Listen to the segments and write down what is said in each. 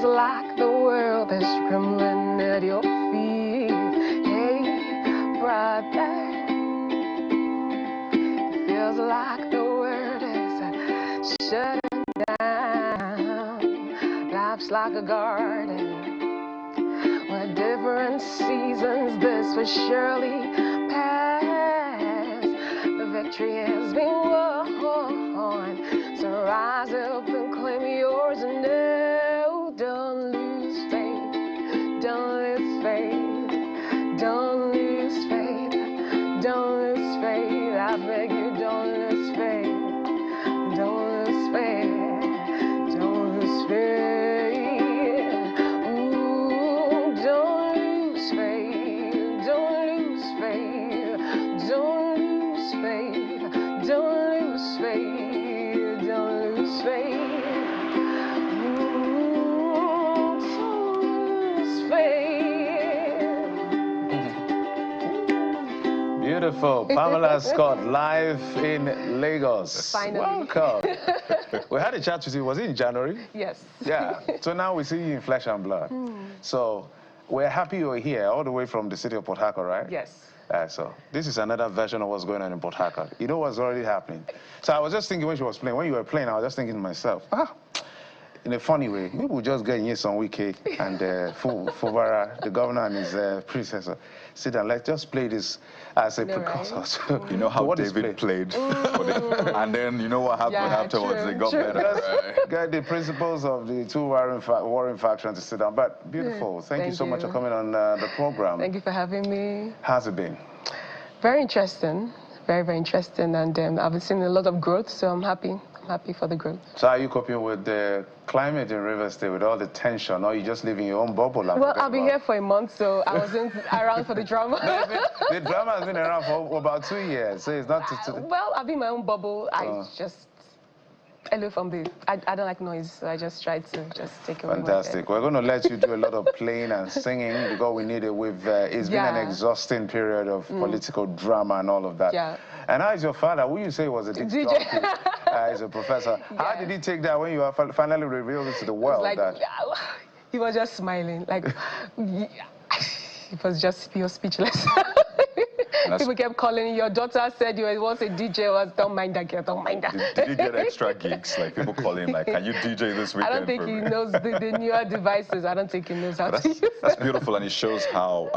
feels like the world is trembling at your feet. Hey, brother. It feels like the world is shutting down. Life's like a garden with different seasons. This will surely pass. The victory has been won. So rise up and claim yours. And no, don't lose faith. Don't lose faith. Don't lose faith. Don't lose faith. I beg you, don't lose faith. Don't lose faith. Don't lose faith. Ooh, don't lose faith. Don't lose faith. Don't lose faith. Don't lose faith. Don't lose faith. Beautiful. Pamela Scott, live in Lagos. Finally. Welcome. We had a chat with you. Was it in January? Yes. Yeah. So now we see you in flesh and blood. So we're happy you're here, all the way from the city of Port Harcourt, right? Yes. So this is another version of what's going on in Port Harcourt. You know what's already happening. So I was just thinking when she was playing, when you were playing, I was just thinking to myself, in a funny way, maybe we'll just get in some wiki and Fuvara, the governor and his predecessor, sit down. Let's just play this as a precursor. Right? You know how David played, and then you know what happened afterwards? They got better. Just get the principals of the two warring factions to sit down. But beautiful. Thank you so much for coming on the program. Thank you for having me. How's it been? Very interesting. Very, very interesting. And I've seen a lot of growth, so I'm happy. I'm happy for the growth. So are you coping with the climate in Rivers State, with all the tension, or you just live in your own bubble? Well, I've been here for a month, so I wasn't around for the drama. The drama has been around for about 2 years, so it's not... Well, I've been in my own bubble. I just... I live from the... I don't like noise, so I just try to just take away. Fantastic. We're going to let you do a lot of playing and singing because we need it. It's been an exhausting period of political drama and all of that. Yeah. And how is your father? Who you say was a DJ? He's a professor. Yeah. How did he take that when you finally revealed it to the world? He was just smiling. Like, it was just pure speechless. People kept calling. Your daughter said you was a DJ. Don't mind that girl. Don't mind that. Did he get extra gigs? Like people calling, like, can you DJ this weekend? I don't think he knows the newer devices. I don't think he knows how to use That's beautiful, and it shows how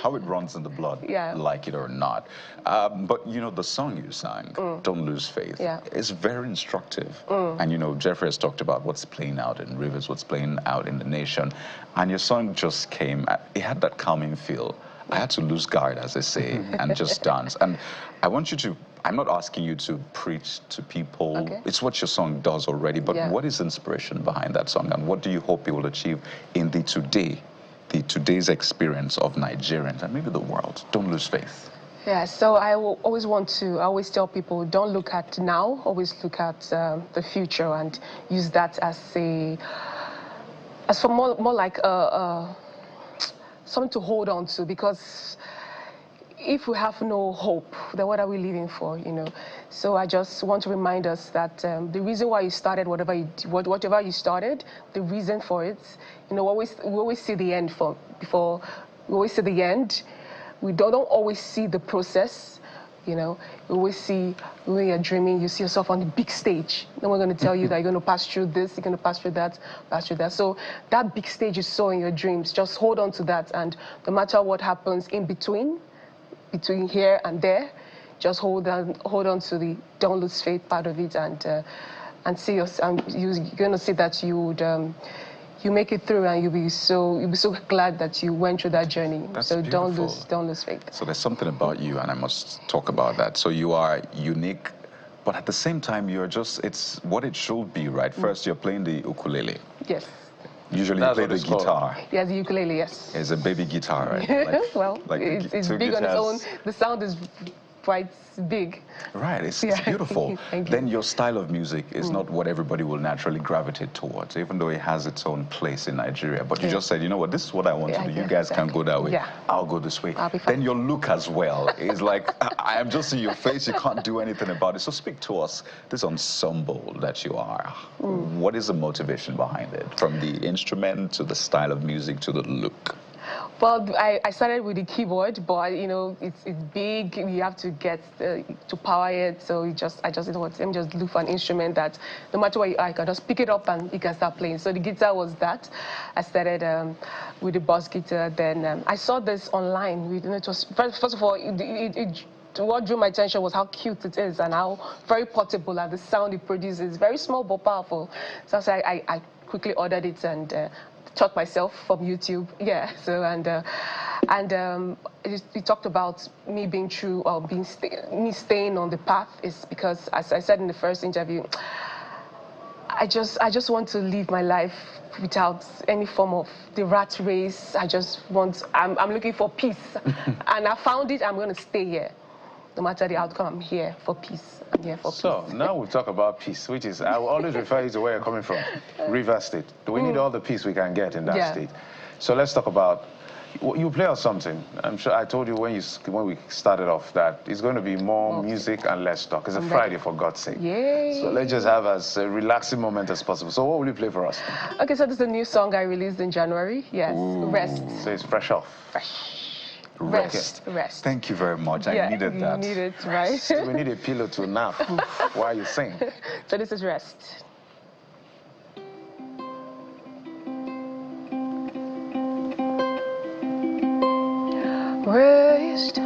it runs in the blood, like it or not. But you know, the song you sang, "Don't Lose Faith," is very instructive. And you know, Jeffrey has talked about what's playing out in Rivers, what's playing out in the nation, and your song just came. It had that calming feel. I had to lose guard, as they say, and just dance. And I want you to, I'm not asking you to preach to people. Okay. It's what your song does already, but what is the inspiration behind that song, and what do you hope it will achieve in today's experience of Nigerians and maybe the world? Don't lose faith. Yeah, so I always tell people, don't look at now, always look at the future and use that as for more like something to hold on to, because if we have no hope, then what are we living for, you know? So I just want to remind us that the reason why you started whatever you started, the reason for it, you know, we always see the end before we always see the end. We don't always see the process, you know. You always see, when you're dreaming, you see yourself on the big stage. Then we're going to tell you that you're going to pass through this, you're going to pass through that, pass through that. So that big stage you saw in your dreams, just hold on to that. And no matter what happens in between here and there, just hold on to the don't lose faith part of it, and see yourself. You're going to see that you would. You make it through, and you'll be so glad that you went through that journey. That's so beautiful. don't lose faith. So there's something about you, and I must talk about that. So you are unique, but at the same time, it's what it should be, right? First, you're playing the ukulele. Yes. Usually you play the guitar. Yeah, the ukulele, yes. It's a baby guitar, right? Well, it's big on its own. The sound is quite big. Right, it's beautiful. Then your style of music is not what everybody will naturally gravitate towards, even though it has its own place in Nigeria. But you just said, you know what, this is what I want to do. You guys can go that way. I'll go this way. Then your look as well is like, I am just in your face. You can't do anything about it. So speak to us, this ensemble that you are. What is the motivation behind it? From the instrument to the style of music to the look? Well, I started with the keyboard, but you know it's big. You have to get to power it. So I just let me just look for an instrument that no matter what I can just pick it up and you can start playing. So the guitar was that. I started with the bass guitar. Then I saw this online. It was first of all what drew my attention was how cute it is and how very portable, and the sound it produces. Very small but powerful. So I quickly ordered it and taught myself from YouTube. Yeah. So he talked about me being true, or me staying on the path, is because, as I said in the first interview, I just want to live my life without any form of the rat race. I'm looking for peace, and I found it. I'm going to stay here. No matter the outcome, I'm here for peace. I'm here for peace. So now we talk about peace, which is, I will always refer you to where you're coming from, Rivers State. We need all the peace we can get in that state. So let's talk about, you play us something. I'm sure I told you when we started off that it's going to be more music and less talk. It's a Friday, for God's sake. Yay. So let's just have as a relaxing moment as possible. So what will you play for us? Okay, so this is a new song I released in January. Yes, Rest. So it's fresh off. Fresh. Rest. Thank you very much. I needed that. You need it, right? We need a pillow to nap while you sing. So this is Rest. Rest,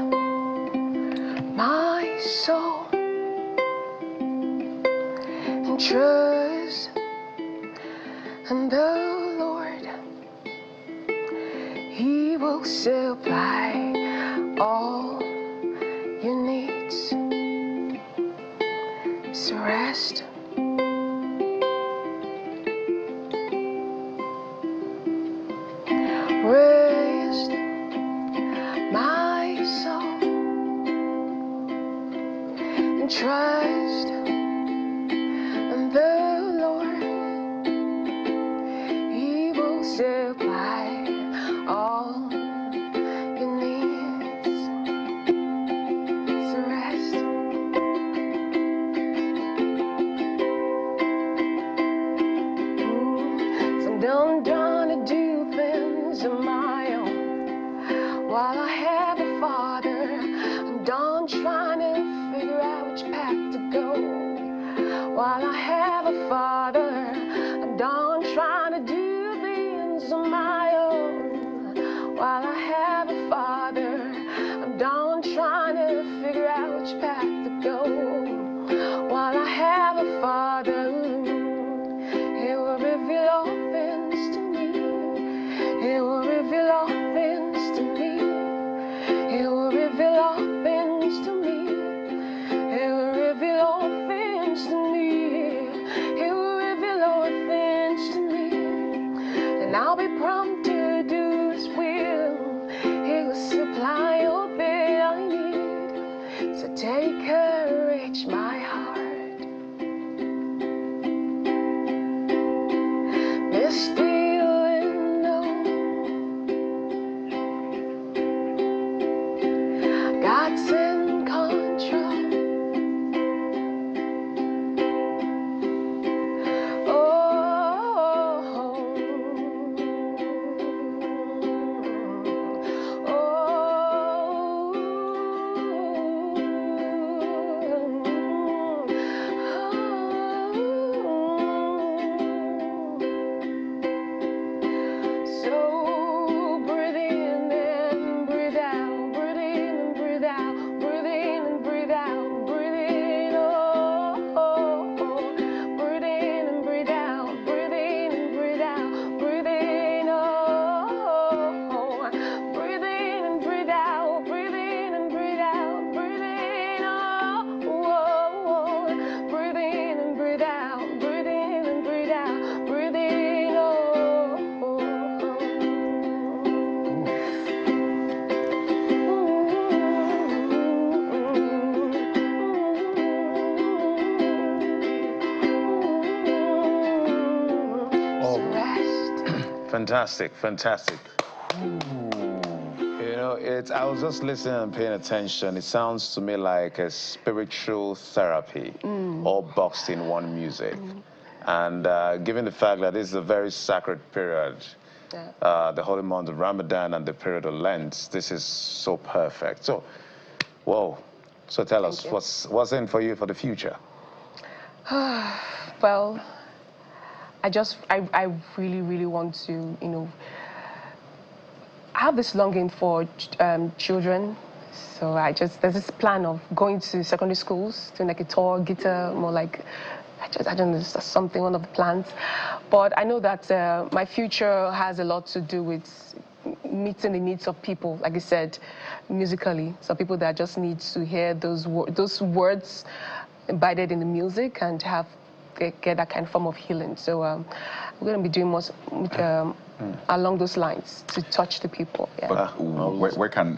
my soul, and trust in the Lord. He will supply all your needs. So rest. Rest, my soul, and trust in the Lord. He will supply all your needs. So rest. So I'm done to do things on my own. While I have a Father, I'm done trying to figure out which path to go. While I have a Father, I'm done trying to do things on my own. While I have a Father, I'm done trying to figure out which path to go. While I have a Father, He will reveal all things to me. He will reveal all things to me. He will reveal all things to me. He will reveal all things to me. He will reveal all things to me. And I'll be prompt to do His will. He will supply all that I need. So take courage, my heart. Be still and know God's in control. Fantastic, fantastic. You know, I was just listening and paying attention. It sounds to me like a spiritual therapy, all boxed in one music. And given the fact that this is a very sacred period, the holy month of Ramadan and the period of Lent, this is so perfect. So, whoa. So tell us, what's in for you for the future? Well, I really, really want to, you know, I have this longing for children. So there's this plan of going to secondary schools, doing like a tour, guitar, more like, I don't know, it's something, one of the plans. But I know that my future has a lot to do with meeting the needs of people, like I said, musically. So people that just need to hear those words embedded in the music and get that kind of form of healing. So we're going to be doing more along those lines to touch the people. Yeah. But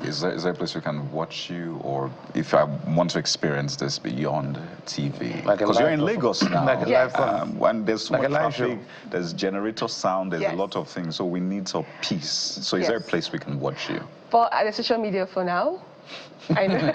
is there a place we can watch you, or if I want to experience this beyond TV? Because you're in Lagos now, and there's so much traffic, there's generator sound, there's a lot of things, so we need some peace. So is there a place we can watch you? For the social media for now. I know.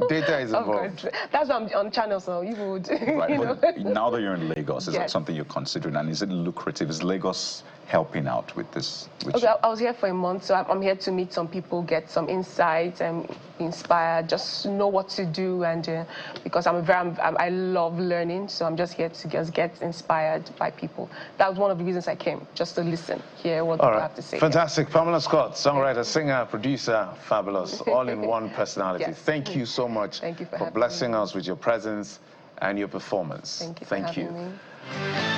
Data is involved. That's why I'm on channels now. You would. Right, you but now that you're in Lagos, is that something you're considering? And is it lucrative? Is Lagos helping out with this? Okay, I was here for a month, so I'm here to meet some people, get some insights, and be inspired, just know what to do, and because I love learning, so I'm just here to just get inspired by people. That was one of the reasons I came, just to listen, hear what people have to say. Fantastic. Pamela Scott, songwriter, singer, producer, fabulous, all in one personality. Thank you so much for blessing us with your presence and your performance. Thank you for having me.